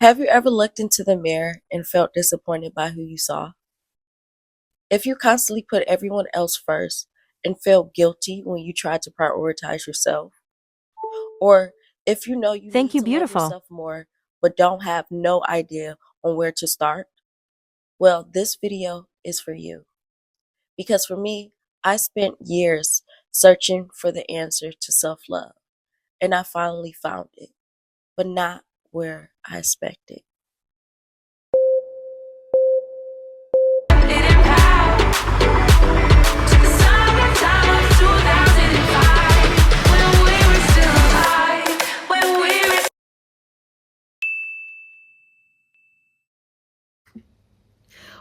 Have you ever looked into the mirror and felt disappointed by who you saw? If you constantly put everyone else first and feel guilty when you try to prioritize yourself, or if you know you Thank need you, to love beautiful. yourself more but don't have no idea on where to start, well, this video is for you. Because for me, I spent years searching for the answer to self love, and I finally found it, but not where I expected.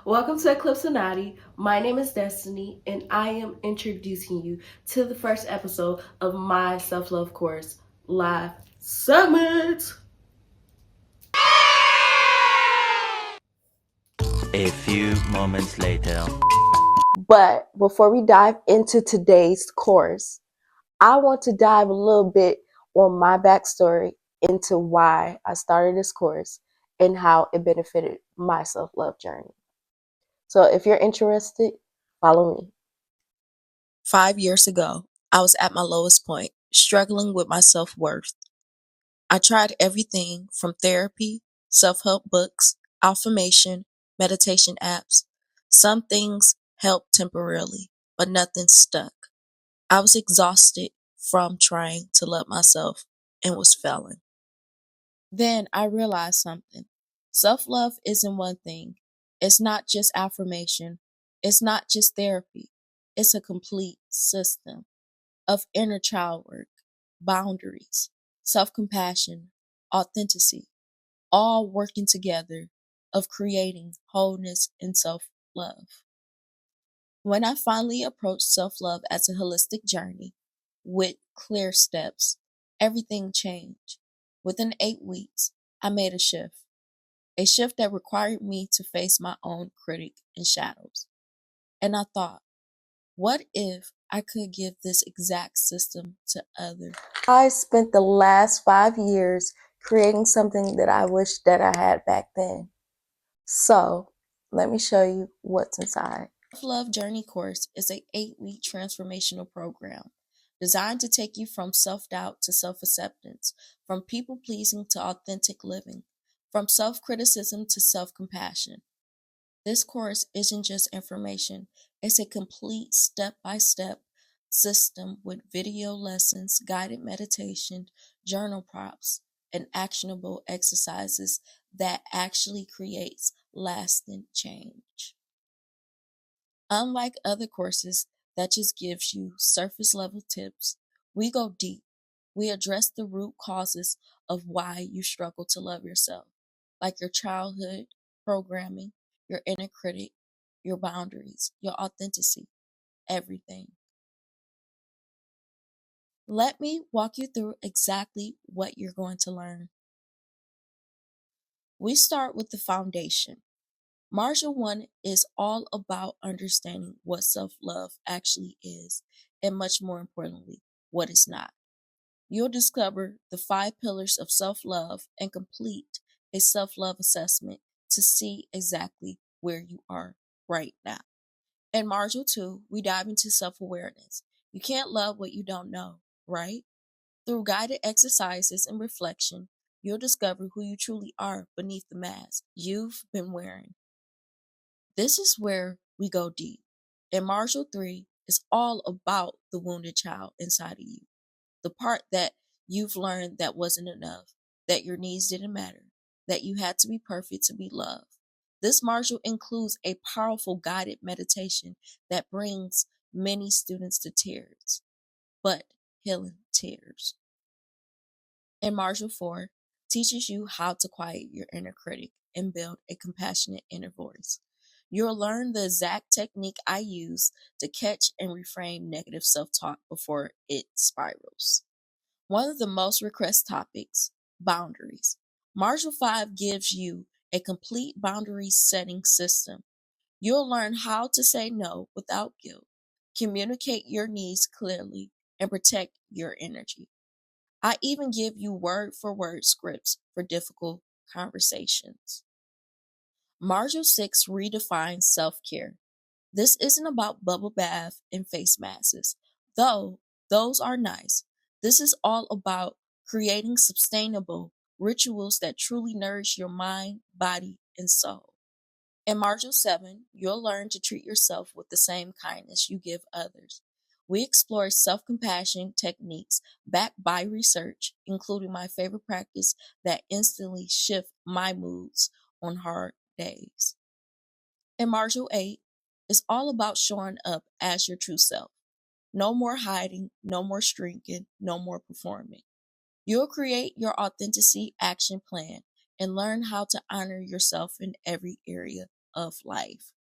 Welcome to Eclipsoinati. My name is Destiny, and I am introducing you to the first episode of my self love course, Live Summit. A few moments later. But before we dive into today's course, I want to dive a little bit on my backstory into why I started this course and how it benefited my self love journey. So if you're interested, follow me. 5 years ago, I was at my lowest point, struggling with my self worth. I tried everything from therapy, self help books, affirmation, meditation apps. Some things helped temporarily, but nothing stuck. I was exhausted from trying to love myself and was failing. Then I realized something. Self love isn't one thing, it's not just affirmation, it's not just therapy, it's a complete system of inner child work, boundaries, self compassion, authenticity, all working together of creating wholeness and self love. When I finally approached self love as a holistic journey with clear steps, everything changed. Within 8 weeks, I made a shift that required me to face my own critic and shadows. And I thought, what if I could give this exact system to others? I spent the last 5 years creating something that I wish that I had back then. So, let me show you what's inside. Love Journey course is a 8-week transformational program designed to take you from self-doubt to self-acceptance, from people-pleasing to authentic living, from self-criticism to self-compassion. This course isn't just information, it's a complete step-by-step system with video lessons, guided meditation, journal prompts, and actionable exercises that actually creates lasting change. Unlike other courses that just gives you surface level tips, we go deep. We address the root causes of why you struggle to love yourself, like your childhood programming, your inner critic, your boundaries, your authenticity, everything. Let me walk you through exactly what you're going to learn. We start with the foundation. Module 1 is all about understanding what self-love actually is, and much more importantly, what it's not. You'll discover the 5 pillars of self-love and complete a self-love assessment to see exactly where you are right now. In Module 2, we dive into self-awareness. You can't love what you don't know, right? Through guided exercises and reflection, you'll discover who you truly are beneath the mask you've been wearing. This is where we go deep. And Module 3 is all about the wounded child inside of you. The part that you've learned that wasn't enough, that your needs didn't matter, that you had to be perfect to be loved. This module includes a powerful guided meditation that brings many students to tears, but healing tears. And Module 4 teaches you how to quiet your inner critic and build a compassionate inner voice. You'll learn the exact technique I use to catch and reframe negative self-talk before it spirals. One of the most requested topics, boundaries. Module 5 gives you a complete boundary setting system. You'll learn how to say no without guilt, communicate your needs clearly, and protect your energy. I even give you word for word scripts for difficult conversations. Module 6 redefines self care. This isn't about bubble bath and face masks, though those are nice. This is all about creating sustainable rituals that truly nourish your mind, body, and soul. In Module 7, you'll learn to treat yourself with the same kindness you give others. We explore self compassion techniques backed by research, including my favorite practice that instantly shift my moods on hard days. And Module 8 is all about showing up as your true self. No more hiding, no more shrinking, no more performing. You'll create your authenticity action plan and learn how to honor yourself in every area of life.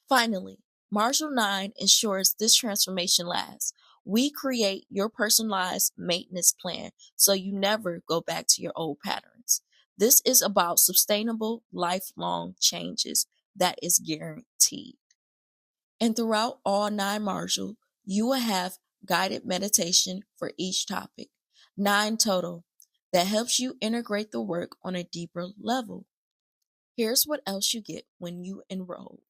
Finally, Module 9 ensures this transformation lasts. We create your personalized maintenance plan so you never go back to your old patterns. This is about sustainable, lifelong changes that is guaranteed. And throughout all 9 modules, you will have guided meditation for each topic, 9 total, that helps you integrate the work on a deeper level. Here's what else you get when you enroll.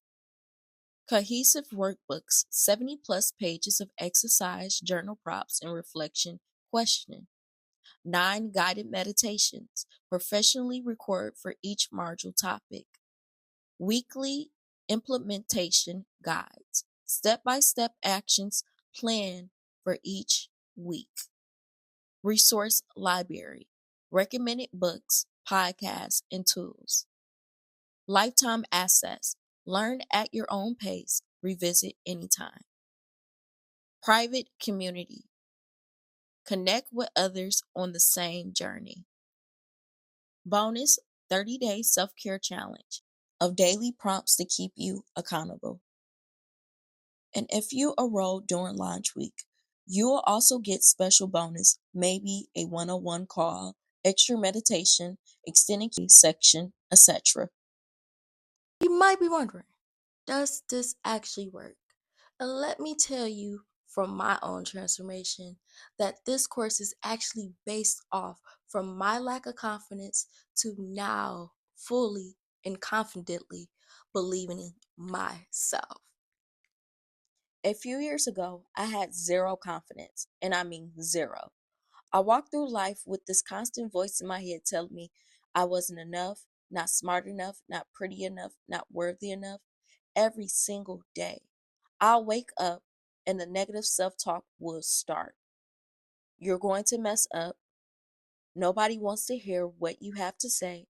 Cohesive workbooks, 70 plus pages of exercise, journal prompts, and reflection questioning. 9 guided meditations, professionally recorded for each module topic. Weekly implementation guides, step by step actions planned for each week. Resource library, recommended books, podcasts, and tools. Lifetime access, learn at your own pace, revisit anytime. Private community, connect with others on the same journey. Bonus 30-day self care challenge of daily prompts to keep you accountable. And if you enroll during launch week, you will also get special bonus, maybe a one-on-one call, extra meditation, extended section, etc. You might be wondering, does this actually work? And let me tell you from my own transformation that this course is actually based off from my lack of confidence to now fully and confidently believing in myself. A few years ago, I had zero confidence, and I mean zero. I walked through life with this constant voice in my head telling me I wasn't enough, not smart enough, not pretty enough, not worthy enough, every single day. I'll wake up and the negative self talk will start. You're going to mess up. Nobody wants to hear what you have to say.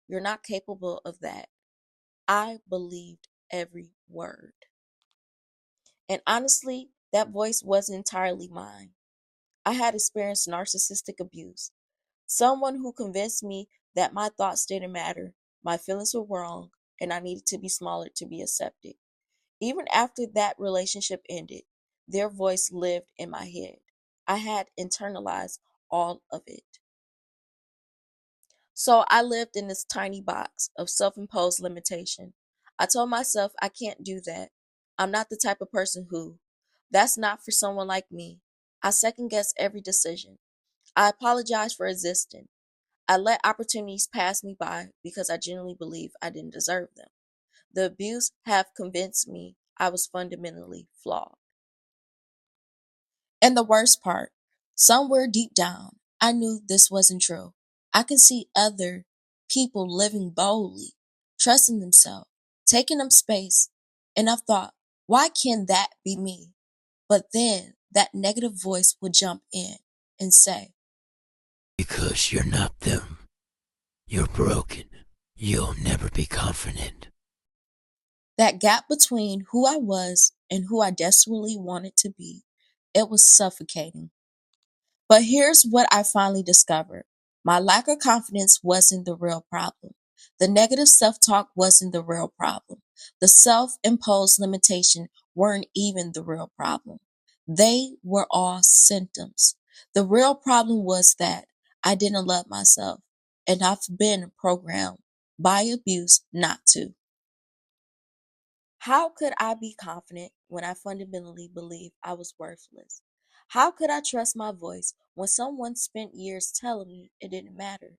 You're not capable of that. I believed every word. And honestly, that voice wasn't entirely mine. I had experienced narcissistic abuse. Someone who convinced me that my thoughts didn't matter, my feelings were wrong, and I needed to be smaller to be accepted. Even after that relationship ended, their voice lived in my head. I had internalized all of it. So I lived in this tiny box of self imposed limitation. I told myself I can't do that. I'm not the type of person who. That's not for someone like me. I second guessed every decision. I apologized for existing. I let opportunities pass me by because I genuinely believe I didn't deserve them. The abuse have convinced me I was fundamentally flawed. And the worst part, somewhere deep down, I knew this wasn't true. I could see other people living boldly, trusting themselves, taking up space, and I thought, why can't that be me? But then that negative voice would jump in and say, Because you're not them. You're broken. You'll never be confident. that gap between who I was and who I desperately wanted to be, it was suffocating. But here's what I finally discovered. My lack of confidence wasn't the real problem. The negative self talk wasn't the real problem. The self imposed limitation weren't even the real problem. They were all symptoms. The real problem was that I didn't love myself, and I've been programmed by abuse not to. How could I be confident when I fundamentally believed I was worthless? How could I trust my voice when someone spent years telling me it didn't matter?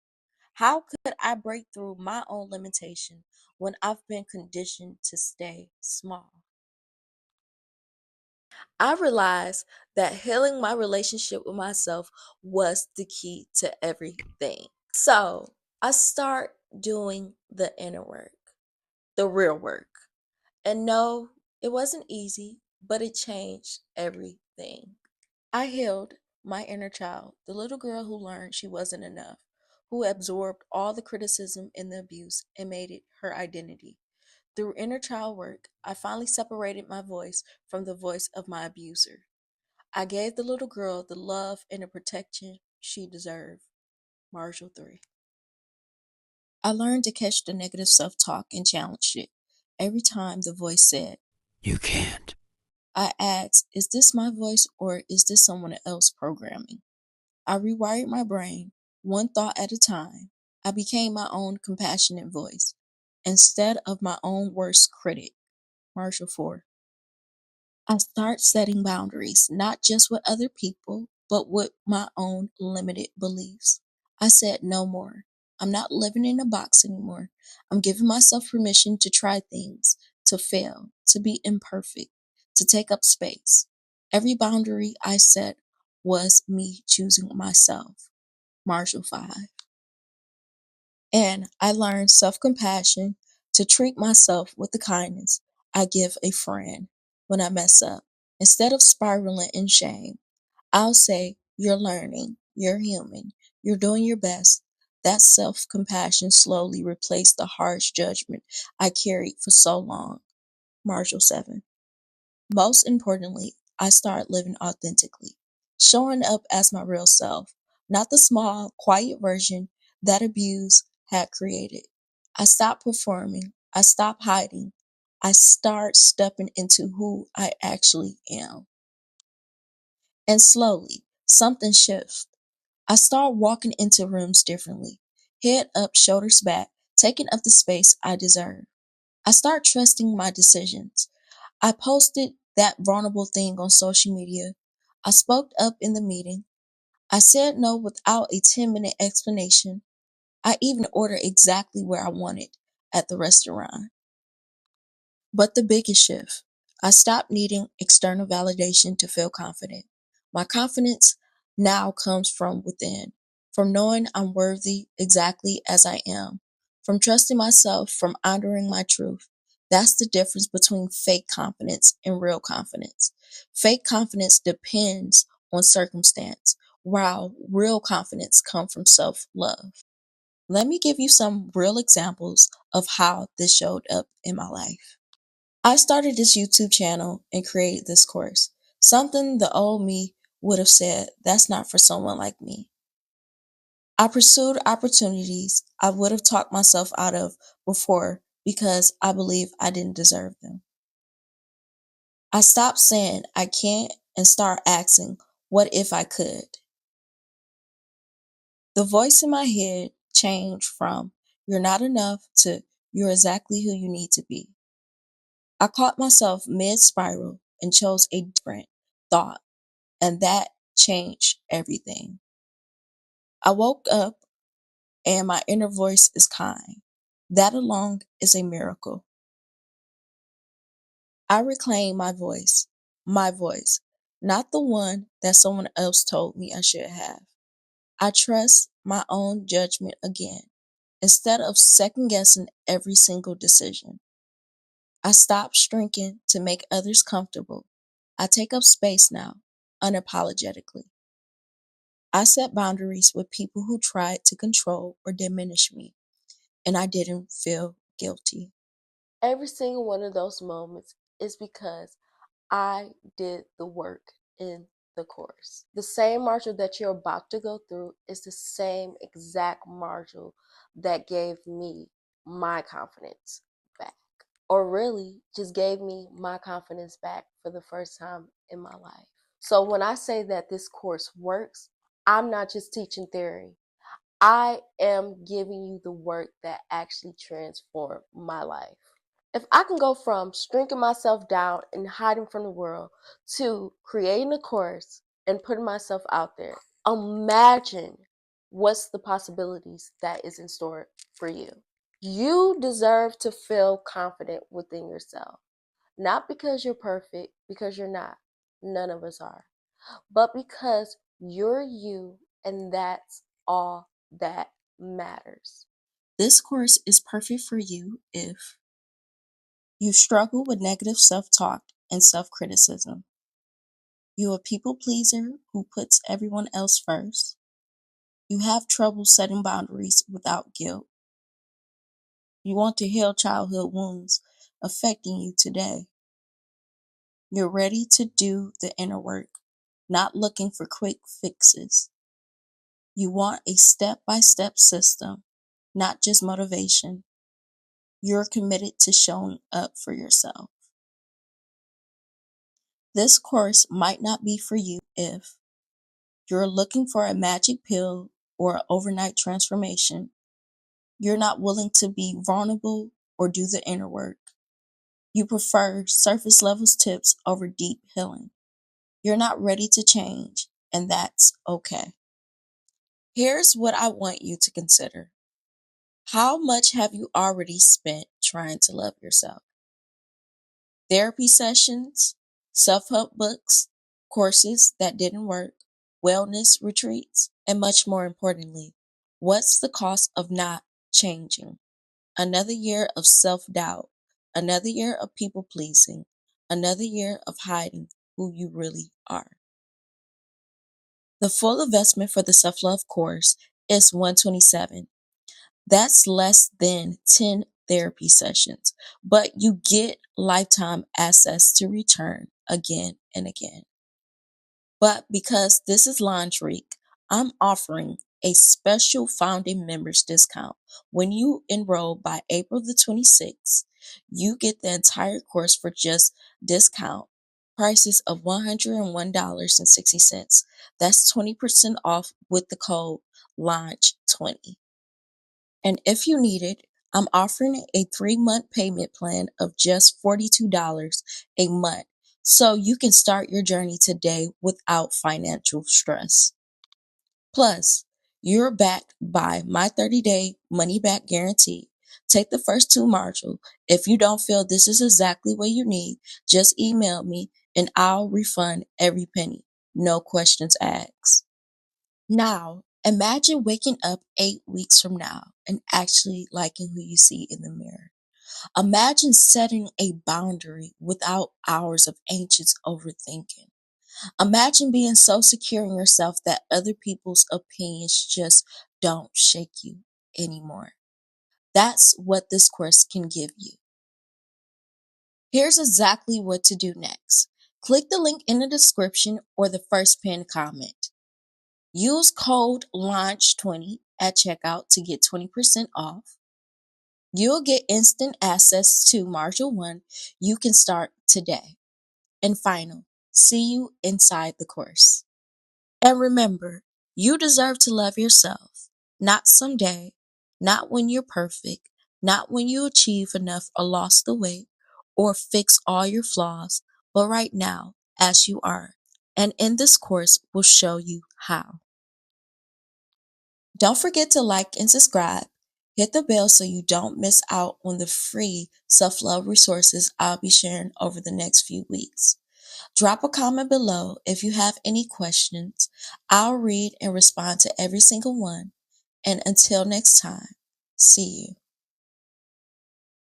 How could I break through my own limitation when I've been conditioned to stay small? I realized that healing my relationship with myself was the key to everything. So I start doing the inner work, the real work. And no, it wasn't easy, but it changed everything. I healed my inner child, the little girl who learned she wasn't enough, who absorbed all the criticism and the abuse and made it her identity. Through inner child work, I finally separated my voice from the voice of my abuser. I gave the little girl the love and the protection she deserved. Marshall 3. I learned to catch the negative self talk and challenge it. Every time the voice said, You can't. I asked, is this my voice or is this someone else's programming? I rewired my brain, one thought at a time. I became my own compassionate voice instead of my own worst critic. Marshall 4. I start setting boundaries, not just with other people, but with my own limited beliefs. I said no more. I'm not living in a box anymore. I'm giving myself permission to try things, to fail, to be imperfect, to take up space. Every boundary I set was me choosing myself. Marshall 5. And I learned self compassion to treat myself with the kindness I give a friend when I mess up. Instead of spiraling in shame, I'll say, you're learning, you're human, you're doing your best. That self compassion slowly replaced the harsh judgment I carried for so long. Marshall 7. Most importantly, I started living authentically, showing up as my real self, not the small, quiet version that abuse had created. I stopped performing, I stopped hiding, I started stepping into who I actually am. And slowly, something shifts. I start walking into rooms differently, head up, shoulders back, taking up the space I deserve. I start trusting my decisions. I posted that vulnerable thing on social media. I spoke up in the meeting. I said no without a 10-minute explanation. I even ordered exactly where I wanted at the restaurant. But the biggest shift, I stopped needing external validation to feel confident. My confidence now comes from within, from knowing I'm worthy exactly as I am, from trusting myself, from honoring my truth. That's the difference between fake confidence and real confidence. Fake confidence depends on circumstance, while real confidence comes from self-love. Let me give you some real examples of how this showed up in my life. I started this YouTube channel and created this course. Something the old me would have said, that's not for someone like me. I pursued opportunities I would have talked myself out of before because I believe I didn't deserve them. I stopped saying I can't and start asking, what if I could? The voice in my head changed from, you're not enough to, you're exactly who you need to be. I caught myself mid spiral and chose a different thought. And that changed everything. I woke up and my inner voice is kind. That alone is a miracle. I reclaim my voice, not the one that someone else told me I should have. I trust my own judgment again, instead of second guessing every single decision. I stop shrinking to make others comfortable. I take up space now, unapologetically. I set boundaries with people who tried to control or diminish me, and I didn't feel guilty. Every single one of those moments is because I did the work in the course. The same Marshall that you're about to go through is the same exact Marshall that gave me my confidence back, or really just gave me my confidence back for the first time in my life. So when I say that this course works, I'm not just teaching theory. I am giving you the work that actually transformed my life. If I can go from shrinking myself down and hiding from the world to creating a course and putting myself out there, imagine what's the possibilities that is in store for you. You deserve to feel confident within yourself. Not because you're perfect, because you're not. None of us are. But because you're you, and that's all that matters. This course is perfect for you if you struggle with negative self-talk and self-criticism. You're a people pleaser who puts everyone else first. You have trouble setting boundaries without guilt. You want to heal childhood wounds affecting you today. You're ready to do the inner work, not looking for quick fixes. You want a step-by-step system, not just motivation. You're committed to showing up for yourself. This course might not be for you if you're looking for a magic pill or an overnight transformation. You're not willing to be vulnerable or do the inner work. You prefer surface level tips over deep healing. You're not ready to change, and that's okay. Here's what I want you to consider. How much have you already spent trying to love yourself? Therapy sessions, self-help books, courses that didn't work, wellness retreats, and much more importantly, what's the cost of not changing? Another year of self-doubt, another year of people-pleasing, another year of hiding who you really are. The full investment for the self-love course is $127. That's less than 10 therapy sessions, but you get lifetime access to return again and again. But because this is Launch Week, I'm offering a special founding members discount. When you enroll by April the 26th, you get the entire course for just discount prices of $101.60. That's 20% off with the code LAUNCH20. And if you need it, I'm offering a 3-month payment plan of just $42 a month so you can start your journey today without financial stress. Plus, you're backed by my 30-day money-back guarantee. Take the first 2 modules. If you don't feel this is exactly what you need, just email me and I'll refund every penny. No questions asked. Now, imagine waking up 8 weeks from now and actually liking who you see in the mirror. Imagine setting a boundary without hours of anxious overthinking. Imagine being so secure in yourself that other people's opinions just don't shake you anymore. That's what this course can give you. Here's exactly what to do next. Click the link in the description or the first pinned comment. Use code LAUNCH20 at checkout to get 20% off. You'll get instant access to Module 1. You can start today. And final, see you inside the course. And remember, you deserve to love yourself. Not someday, not when you're perfect, not when you achieve enough or lost the weight or fix all your flaws, but right now, as you are. And in this course, we'll show you how. Don't forget to like and subscribe. Hit the bell so you don't miss out on the free self-love resources I'll be sharing over the next few weeks. Drop a comment below if you have any questions. I'll read and respond to every single one. And until next time, see you.